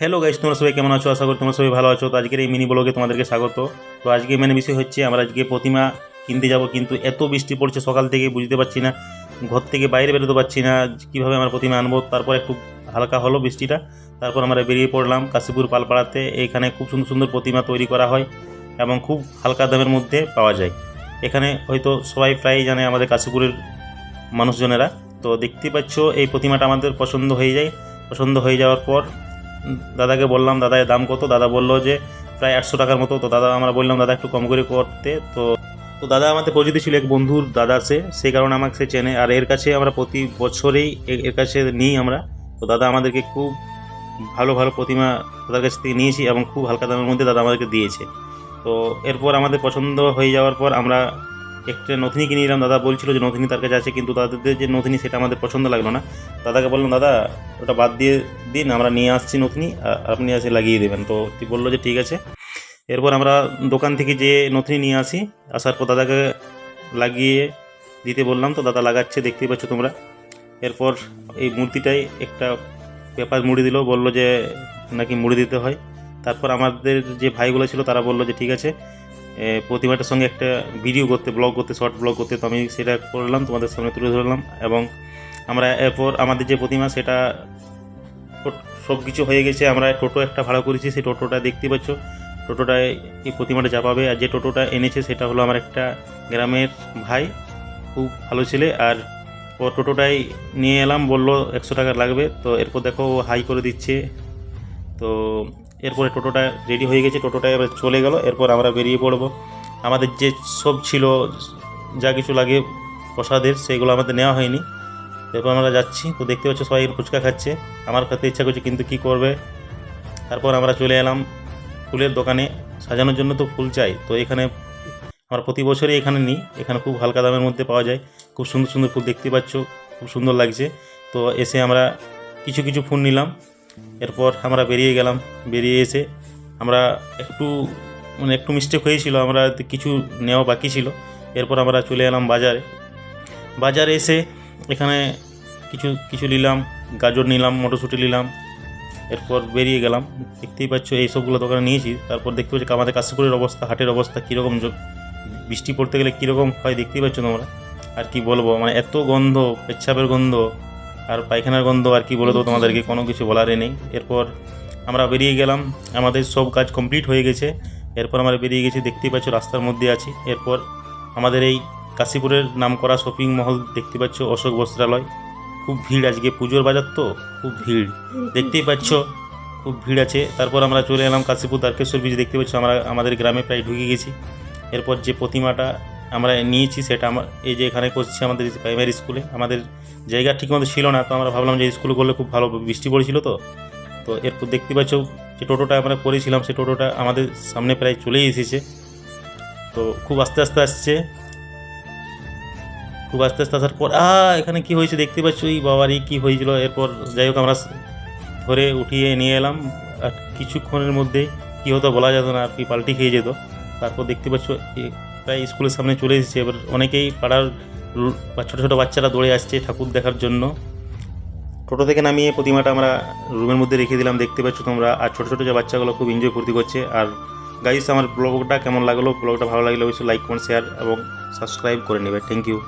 Hello guys, তোমরা সবাই কেমন আছো? আশা করি তোমরা সবাই ভালো আছো। তো আজকের এই মিনি ব্লগে তোমাদেরকে স্বাগত। তো আজকে মেন বিষয় হচ্ছে আমরা আজকে প্রতিমা কিনতে যাব, কিন্তু এত বৃষ্টি পড়ছে সকাল থেকে, বুঝতে পারছি না, ঘর থেকে বাইরে বেরোতে পারছি না কীভাবে আমরা প্রতিমা আনবো। তারপর একটু হালকা হলো বৃষ্টিটা, তারপর আমরা বেরিয়ে পড়লাম কাশীপুর পালপাড়াতে। এখানে খুব সুন্দর সুন্দর প্রতিমা তৈরি করা হয় এবং খুব হালকা দামের মধ্যে পাওয়া যায়। এখানে হয়তো সবাই প্রায়ই জানে আমাদের কাশীপুরের মানুষজনেরা। তো দেখতে পাচ্ছ এই প্রতিমাটা আমাদের পছন্দ হয়ে যায়। পছন্দ হয়ে যাওয়ার পর দাদাকে বললাম, দাদা এর দাম কত? দাদা বললো যে প্রায় 800 টাকার মতো। তো দাদা আমরা বললাম দাদা একটু কম করে করতে। তো তো দাদা আমাদের পরিচিত ছিল, এক বন্ধুর দাদা সেই কারণে আমাকে সে চেনে, আর এর কাছে আমরা প্রতি বছরেই এর কাছে নিই আমরা। তো দাদা আমাদেরকে খুব ভালো ভালো প্রতিমা দাদার কাছ থেকে নিয়েছি এবং খুব হালকা দামের মধ্যে দাদা আমাদেরকে দিয়েছে। তো এরপর আমাদের পছন্দ হয়ে যাওয়ার পর আমরা একটা নথিনি কিনে নিলাম। দাদা বলছিল যে নথিনি তার কাছে আছে, কিন্তু তাদের যে নথিনি সেটা আমাদের পছন্দ লাগলো না। দাদাকে বললাম দাদা ওটা বাদ দিয়ে দিন, আমরা নিয়ে আসছি নথিনি, আপনি এসে লাগিয়ে দেবেন। তো বললো যে ঠিক আছে। এরপর আমরা দোকান থেকে যে নথিনি নিয়ে আসি, আসার পর দাদাকে লাগিয়ে দিতে বললাম। তো দাদা লাগাচ্ছে, দেখতেই পাচ্ছ তোমরা। এরপর এই মূর্তিটাই একটা পেপার মুড়ি দিল, বললো যে নাকি মুড়ি দিতে হয়। তারপর আমাদের যে ভাইগুলো ছিল তারা বললো যে ঠিক আছে, প্রতিমাটার সঙ্গে একটা ভিডিও করতে, ব্লগ করতে, শর্ট ব্লগ করতে। তো আমি সেটা করলাম, তোমাদের সামনে তুলে ধরলাম। এবং আমরা এরপর আমাদের যে প্রতিমা সেটা সব কিছু হয়ে গেছে। আমরা টোটো একটা ভাড়া করেছি, সেই টোটোটা দেখতে পাচ্ছ, টোটোটায় এই প্রতিমাটা চাপাবে। আর যে টোটোটা এনেছে সেটা হলো আমার একটা গ্রামের ভাই, খুব ভালো ছেলে। আর ও টোটোটাই নিয়ে এলাম, বললো 100 টাকা লাগবে। তো এরপর দেখো ও হাই করে দিচ্ছে। তো এরপরে টোটোটা রেডি হয়ে গেছে, টোটোটা এবার চলে গেল। এরপর আমরা বেরিয়ে পড়বো। আমাদের যে সব ছিল, যা কিছু লাগে প্রসাদের, সেগুলো আমাদের নেওয়া হয়নি। এরপর আমরা যাচ্ছি। তো দেখতে পাচ্ছ সবাই ফুচকা খাচ্ছে, আমার খেতে ইচ্ছা করছে কিন্তু কি করবে। তারপর আমরা চলে এলাম ফুলের দোকানে। সাজানোর জন্য তো ফুল চাই, তো এখানে আমরা প্রতি বছরই এখানে নিই। এখানে খুব হালকা দামের মধ্যে পাওয়া যায়, খুব সুন্দর সুন্দর ফুল দেখতে পাচ্ছ, খুব সুন্দর লাগছে। তো এসে আমরা কিছু কিছু ফুল নিলাম। এরপর আমরা বেরিয়ে গেলাম। বেরিয়ে এসে আমরা একটু মিস্টেক হয়েছিল, আমরা কিছু নেওয়া বাকি ছিল। এরপর আমরা চলে এলাম বাজারে এসে এখানে কিছু কিছু নিলাম, গাজর নিলাম, মটরশুঁটি নিলাম। এরপর বেরিয়ে গেলাম। দেখতেই পাচ্ছ এই সবগুলো দোকানে নিয়েছি। তারপর দেখতে পাচ্ছি আমাদের কাশীপুরের অবস্থা, হাটের অবস্থা কীরকম, বৃষ্টি পড়তে গেলে কীরকম হয় দেখতেই পাচ্ছ তোমরা। আর কি বলবো, মানে এত গন্ধ, পেচ্ছাপের গন্ধ আর পায়খানার গন্ধ, আর কি বলে তো তোমাদেরকে কোনো কিছু বলারই নেই। এরপর আমরা বেরিয়ে গেলাম, আমাদের সব কাজ কমপ্লিট হয়ে গেছে। এরপর আমরা বেরিয়ে গেছি, দেখতেই পাচ্ছ রাস্তার মধ্যে আছি। এরপর আমাদের এই কাশীপুরের নামকরা শপিং মহল দেখতে পাচ্ছ, অশোক বস্ত্রালয়। খুব ভিড়, আজকে পুজোর বাজার তো খুব ভিড়, দেখতেই পাচ্ছ খুব ভিড় আছে। তারপর আমরা চলে এলাম কাশীপুর দ্বারকেশ্বর ব্রিজ। দেখতে পাচ্ছ আমরা আমাদের গ্রামে প্রায় ঢুকে গেছি। এরপর যে প্রতিমাটা আমরা নিয়েছি সেটা এই যে এখানে করছি আমাদের প্রাইমারি স্কুলে। আমাদের জায়গা ঠিকমতো ছিল না, তো আমরা ভাবলাম যে স্কুলে করলে খুব ভালো, বৃষ্টি পড়েছিল তো। তো এরপর দেখতে পাচ্ছ যে টোটোটা আমরা করেছিলাম, সেই টোটোটা আমাদের সামনে প্রায় চলেই এসেছে। তো খুব আস্তে আস্তে আসছে, খুব আস্তে আস্তে আসার পর এখানে কি হয়েছে দেখতে পাচ্ছ, এই বাবারই কি হয়েছিল। এরপর যাই হোক আমরা ধরে উঠিয়ে নিয়ে এলাম। আর কিছুক্ষণের মধ্যে কী হতো বলা যেত না, আর কি পাল্টি খেয়ে যেত। তারপর দেখতে পাচ্ছ প্রায় স্কুলের সামনে চলে এসেছে। এবার অনেকেই পাড়ার ছোটো ছোটো বাচ্চারা দৌড়ে আসছে ঠাকুর দেখার জন্য। টোটো থেকে নামিয়ে প্রতিমাটা আমরা রুমের মধ্যে রেখে দিলাম, দেখতে পাচ্ছ তোমরা। আর ছোটো ছোটো যে বাচ্চাগুলো খুব এনজয় ফুর্তি করছে। আর গাইস, আমার ব্লগটা কেমন লাগলো? ব্লগটা ভালো লাগলে অবশ্যই লাইক, কমেন্ট, শেয়ার এবং সাবস্ক্রাইব করে নেবে। Thank you.